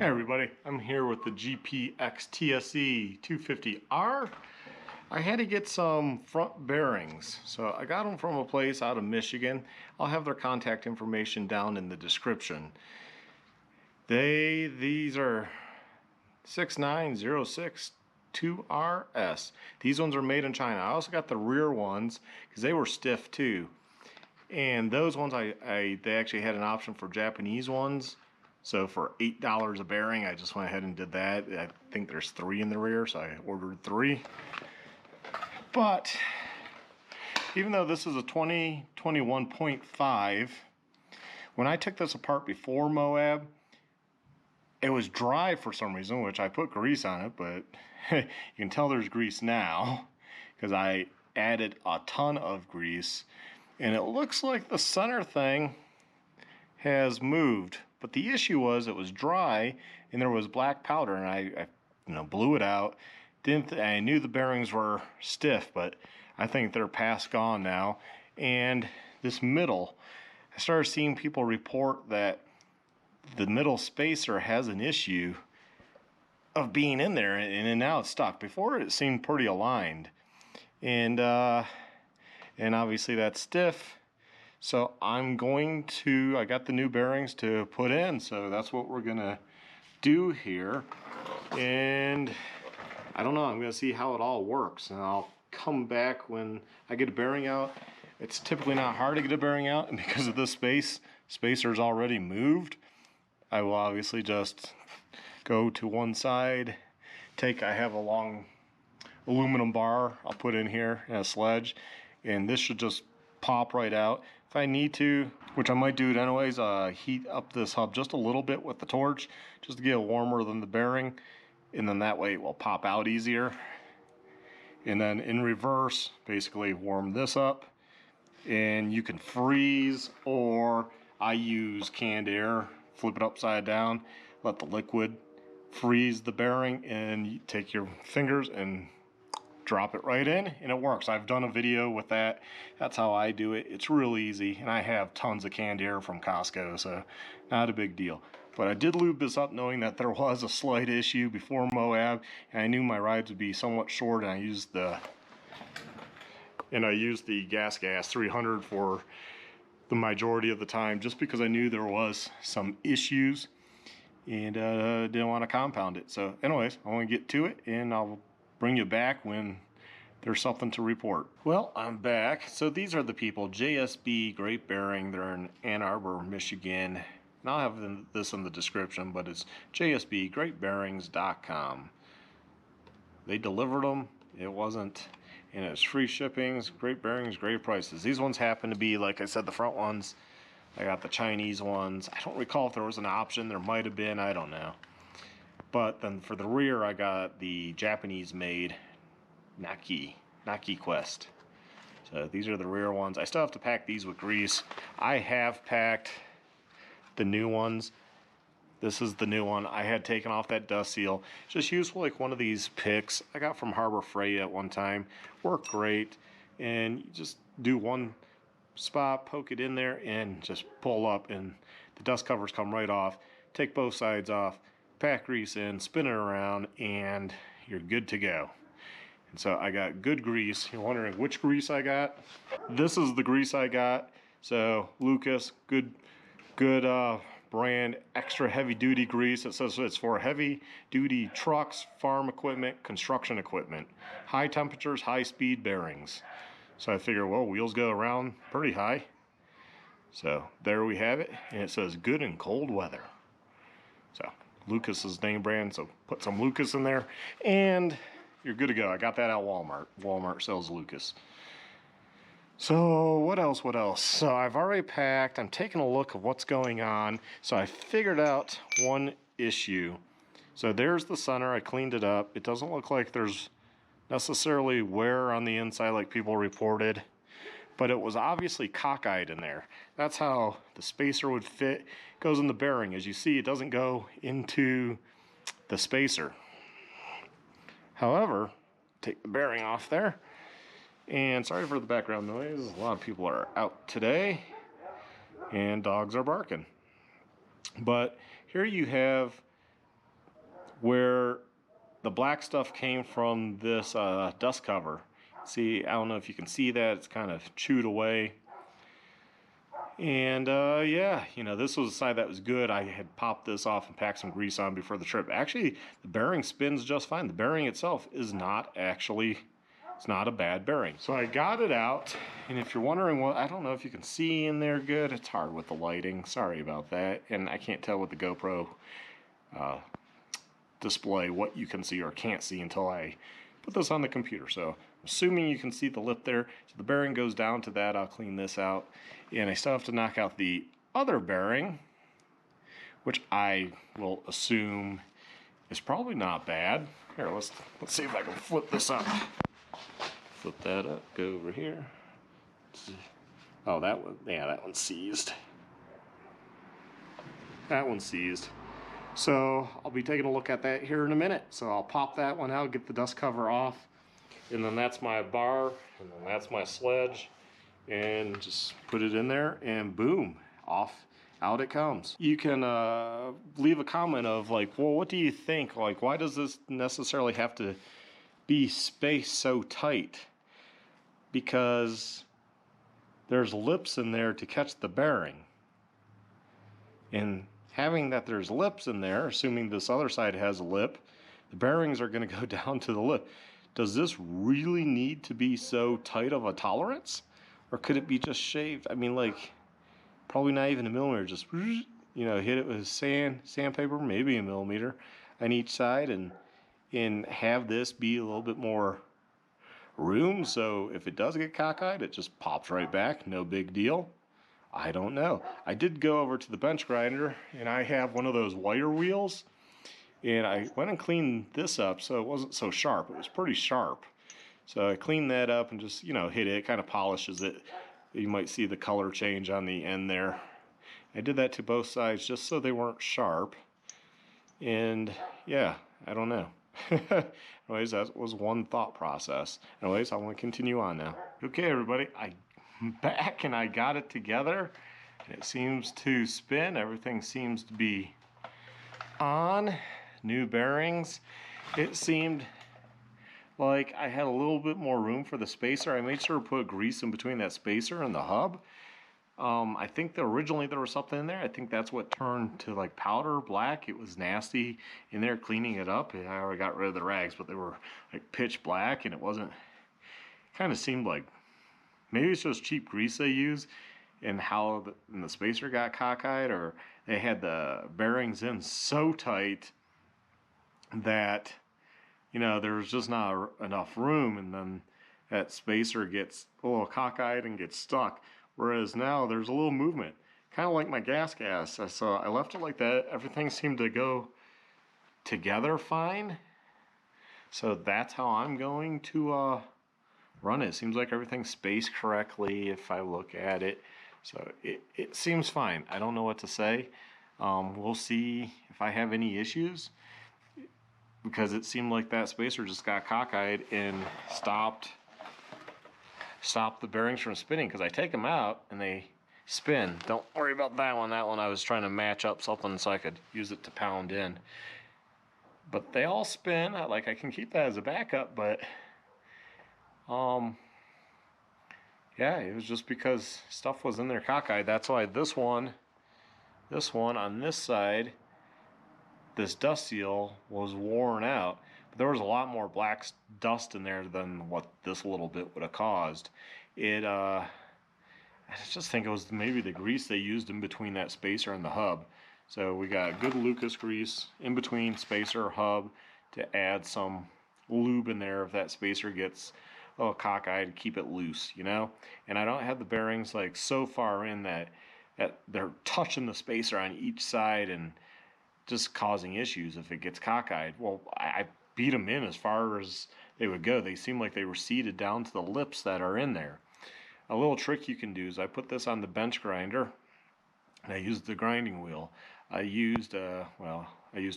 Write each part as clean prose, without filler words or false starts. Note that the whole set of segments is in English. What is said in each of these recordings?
Hey everybody, I'm here with the GPX TSE250R. I had to get some front bearings, so I got them from a place out of Michigan. I'll have their contact information down in the description. These are 69062RS. These ones are made in China. I also got the rear ones because they were stiff too. And those ones they actually had an option for Japanese ones. So for $8 a bearing, I just went ahead and did that. I think there's 3 in the rear, so I ordered 3. But even though this is a 2021.5, when I took this apart before Moab, it was dry for some reason, which I put grease on it, but you can tell there's grease now because I added a ton of grease. And it looks like the center thing has moved. But the issue was it was dry and there was black powder, and I blew it out. I knew the bearings were stiff, but I think they're past gone now. And this middle, I started seeing people report that the middle spacer has an issue of being in there, and now it's stuck. Before it seemed pretty aligned, and obviously that's stiff. So I got the new bearings to put in, so that's what we're gonna do here. And I don't know, I'm gonna see how it all works, and I'll come back when I get a bearing out. It's typically not hard to get a bearing out, and because of this spacer's already moved, I will obviously just go to one side. I have a long aluminum bar I'll put in here in a sledge, and this should just pop right out. If I need to, which I might do it anyways, heat up this hub just a little bit with the torch just to get it warmer than the bearing, and then that way it will pop out easier. And then in reverse, basically warm this up, and you can freeze, or I use canned air, flip it upside down, let the liquid freeze the bearing, and you take your fingers and drop it right in, and it works. I've done a video with that. That's how I do it. It's real easy, and I have tons of canned air from Costco, so not a big deal. But I did lube this up knowing that there was a slight issue before Moab, and I knew my rides would be somewhat short, and I used the GasGas 300 for the majority of the time, just because I knew there was some issues and didn't want to compound it. So anyways, I want to get to it, and I'll bring you back when there's something to report. Well, I'm back. So these are the people, JSB Great Bearing. They're in Ann Arbor, Michigan. And I'll have this in the description, but it's jsbgreatbearings.com. They delivered them. It wasn't, and it's free shippings, great bearings, great prices. These ones happen to be, like I said, the front ones. I got the Chinese ones. I don't recall if there was an option. There might have been, I don't know. But then for the rear, I got the Japanese-made Naki Quest. So these are the rear ones. I still have to pack these with grease. I have packed the new ones. This is the new one. I had taken off that dust seal. Just useful, like one of these picks I got from Harbor Freight at one time. Worked great. And you just do one spot, poke it in there, and just pull up, and the dust covers come right off. Take both sides off, pack grease in, spin it around, and you're good to go. And so I got good grease. You're wondering which grease I got? This is the grease I got. So Lucas, good brand, extra heavy duty grease. It says it's for heavy duty trucks, farm equipment, construction equipment, high temperatures, high speed bearings. So I figure, well, wheels go around pretty high. So there we have it, and it says good in cold weather. So Lucas's name brand, so put some Lucas in there and you're good to go. I got that at Walmart. Walmart sells Lucas. So what else? So I've already packed. I'm taking a look at what's going on. So I figured out one issue. So there's the center. I cleaned it up. It doesn't look like there's necessarily wear on the inside like people reported, but it was obviously cockeyed in there. That's how the spacer would fit. It goes in the bearing. As you see, it doesn't go into the spacer. However, take the bearing off there. And sorry for the background noise. A lot of people are out today and dogs are barking. But here you have where the black stuff came from this dust cover. See, I don't know if you can see that, it's kind of chewed away. And yeah, you know, this was a side that was good. I had popped this off and packed some grease on before the trip. Actually, the bearing spins just fine. The bearing itself is not actually, it's not a bad bearing. So I got it out, and if you're wondering what, I don't know if you can see in there good. It's hard with the lighting, sorry about that. And I can't tell with the GoPro display what you can see or can't see until I put this on the computer. So assuming you can see the lip there, so the bearing goes down to that. I'll clean this out, and I still have to knock out the other bearing, which I will assume is probably not bad. Here, let's see if I can flip this up. Flip that up, go over here. Oh, that one, yeah, that one's seized. That one's seized. So I'll be taking a look at that here in a minute. So I'll pop that one out, get the dust cover off, and then that's my bar, and then that's my sledge, and just put it in there, and boom, out it comes. You can leave a comment of like, well, what do you think? Like, why does this necessarily have to be spaced so tight? Because there's lips in there to catch the bearing. And having that there's lips in there, assuming this other side has a lip, the bearings are going to go down to the lip. Does this really need to be so tight of a tolerance? Or could it be just shaved? I mean, like, probably not even a millimeter, just, you know, hit it with sandpaper, maybe a millimeter on each side, and have this be a little bit more room, so if it does get cockeyed, it just pops right back, no big deal. I don't know. I did go over to the bench grinder, and I have one of those wire wheels, and I went and cleaned this up so it wasn't so sharp. It was pretty sharp. So I cleaned that up and just, you know, hit it, kind of polishes it. You might see the color change on the end there. I did that to both sides just so they weren't sharp. And yeah, I don't know. Anyways, that was one thought process. Anyways, I want to continue on now. Okay, everybody, I'm back and I got it together. It seems to spin. Everything seems to be on. New bearings. It seemed like I had a little bit more room for the spacer. I made sure to put grease in between that spacer and the hub. I think that originally there was something in there. I think that's what turned to like powder black. It was nasty in there cleaning it up. I already got rid of the rags, but they were like pitch black, and it wasn't, kind of seemed like maybe it's just cheap grease they use, and how the spacer got cockeyed, or they had the bearings in so tight that, you know, there was just not enough room, and then that spacer gets a little cockeyed and gets stuck. Whereas now there's a little movement, kind of like my GasGas. So I left it like that. Everything seemed to go together fine. So that's how I'm going to run it. Seems like everything's spaced correctly if I look at it. So it seems fine. I don't know what to say. We'll see if I have any issues, because it seemed like that spacer just got cockeyed and stopped the bearings from spinning, because I take them out and they spin. Don't worry about that one. That one I was trying to match up something so I could use it to pound in. But they all spin. Like, I can keep that as a backup, but yeah, it was just because stuff was in there cockeyed. That's why this one on this side, this dust seal was worn out. There was a lot more black dust in there than what this little bit would have caused. I just think it was maybe the grease they used in between that spacer and the hub. So we got good Lucas grease in between spacer hub to add some lube in there if that spacer gets a little cockeyed, keep it loose, you know. And I don't have the bearings like so far in that they're touching the spacer on each side and just causing issues if it gets cockeyed. Well, I beat them in as far as they would go. They seem like they were seated down to the lips that are in there. A little trick you can do is I put this on the bench grinder, and I used the grinding wheel. I used a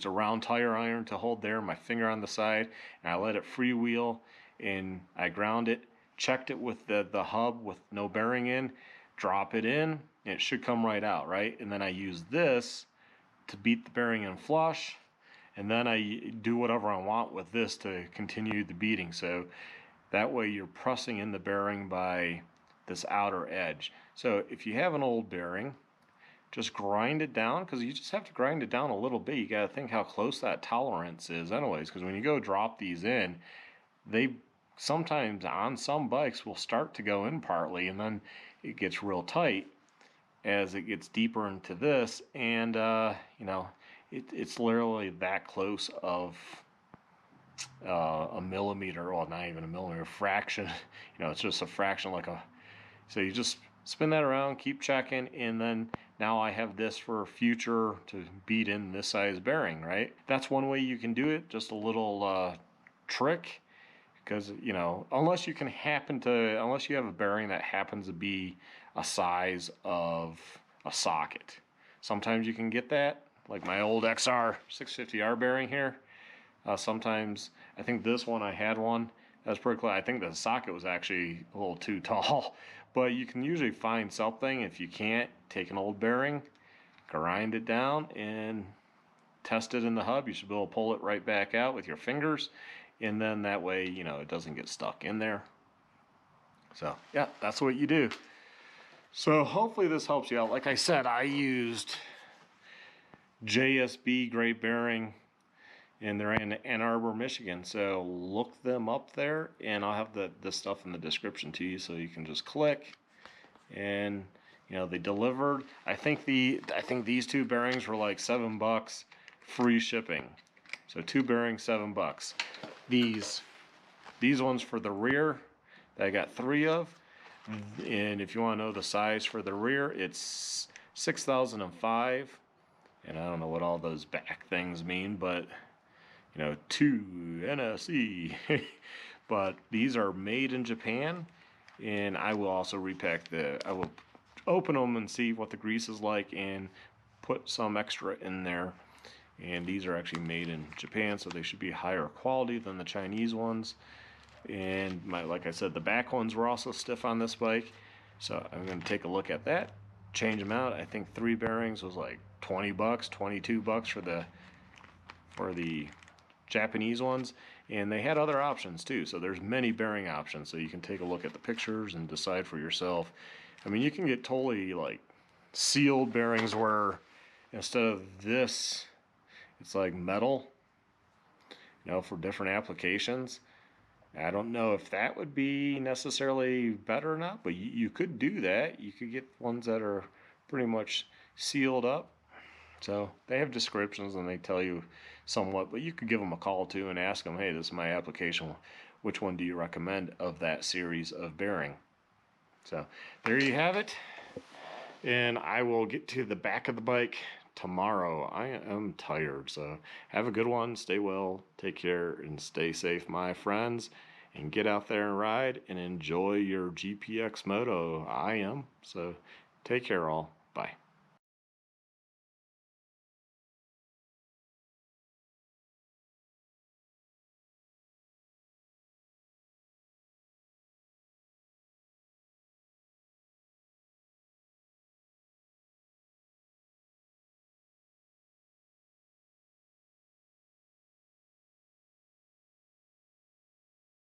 round tire iron to hold there, my finger on the side, and I let it freewheel, and I ground it, checked it with the hub with no bearing in, drop it in, and it should come right out, right? And then I use this to beat the bearing in flush, and then I do whatever I want with this to continue the beating. So that way you're pressing in the bearing by this outer edge. So if you have an old bearing, just grind it down, because you just have to grind it down a little bit. You got to think how close that tolerance is anyways, because when you go drop these in, they sometimes on some bikes will start to go in partly, and then it gets real tight as it gets deeper into this, and you know, it's literally that close of a millimeter, well, not even a millimeter, fraction. You know, it's just a fraction, like a. So you just spin that around, keep checking, and then now I have this for future to beat in this size bearing, right? That's one way you can do it, just a little trick, because, you know, unless you have a bearing that happens to be a size of a socket. Sometimes you can get that, like my old XR 650R bearing here. Sometimes, I think this one, I had one, that's pretty close. I think the socket was actually a little too tall, but you can usually find something. If you can't, take an old bearing, grind it down, and test it in the hub. You should be able to pull it right back out with your fingers, and then that way, you know, it doesn't get stuck in there. So yeah, that's what you do. So hopefully this helps you out. Like I said, I used JSB Great Bearing, and they're in Ann Arbor, Michigan. So look them up there, and I'll have the stuff in the description to you, so you can just click. And you know, they delivered. I think these two bearings were like $7, free shipping. So 2 bearings, $7. These ones for the rear, I got 3 of. And if you want to know the size for the rear, it's 6005. And I don't know what all those back things mean, but you know, 2 NSE. But these are made in Japan, and I will also I will open them and see what the grease is like and put some extra in there. And these are actually made in Japan, so they should be higher quality than the Chinese ones. And like I said, the back ones were also stiff on this bike, so I'm going to take a look at that, change them out. I think 3 bearings was like $20, $22 for the Japanese ones, and they had other options too. So there's many bearing options, so you can take a look at the pictures and decide for yourself. I mean, you can get totally like sealed bearings where instead of this, it's like metal, you know, for different applications. I don't know if that would be necessarily better or not, but you could do that. You could get ones that are pretty much sealed up. So they have descriptions and they tell you somewhat, but you could give them a call too and ask them, hey, this is my application. Which one do you recommend of that series of bearing? So there you have it. And I will get to the back of the bike tomorrow. I am tired, so have a good one. Stay well, take care, and stay safe, my friends. And get out there and ride and enjoy your GPX Moto. I am. So take care all. Bye.